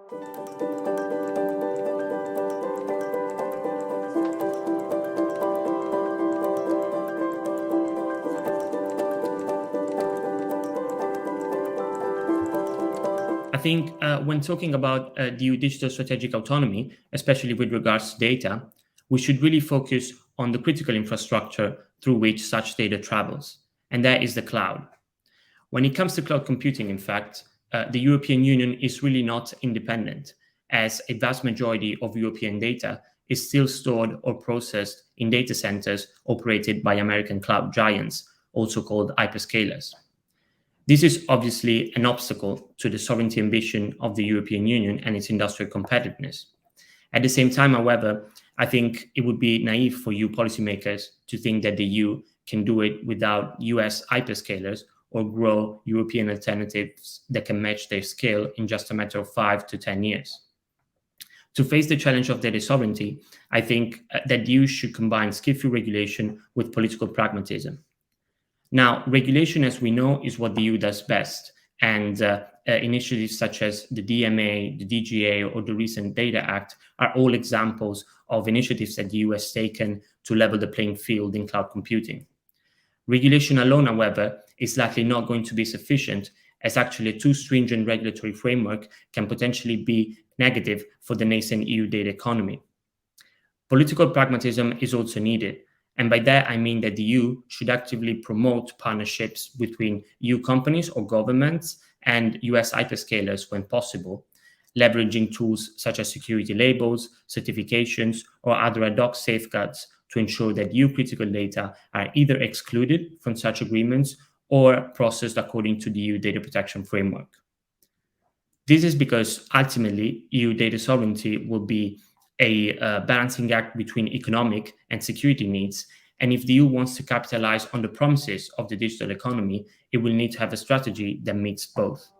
I think when talking about the EU digital strategic autonomy, especially with regards to data, we should really focus on the critical infrastructure through which such data travels, and that is the cloud. When it comes to cloud computing, in fact, the European Union is really not independent, as a vast majority of European data is still stored or processed in data centers operated by American cloud giants, also called hyperscalers. This is obviously an obstacle to the sovereignty ambition of the European Union and its industrial competitiveness. At the same time, however, I think it would be naive for EU policymakers to think that the EU can do it without US hyperscalers or grow European alternatives that can match their scale in just a matter of 5 to 10 years. To face the challenge of data sovereignty, I think that the EU should combine skillful regulation with political pragmatism. Now, regulation, as we know, is what the EU does best, and initiatives such as the DMA, the DGA, or the recent Data Act are all examples of initiatives that the EU has taken to level the playing field in cloud computing. Regulation alone, however, is likely not going to be sufficient, as actually a too stringent regulatory framework can potentially be negative for the nascent EU data economy. Political pragmatism is also needed. And by that, I mean that the EU should actively promote partnerships between EU companies or governments and US hyperscalers when possible, leveraging tools such as security labels, certifications, or other ad hoc safeguards to ensure that EU critical data are either excluded from such agreements or processed according to the EU data protection framework. This is because ultimately EU data sovereignty will be a balancing act between economic and security needs. And if the EU wants to capitalize on the promises of the digital economy, it will need to have a strategy that meets both.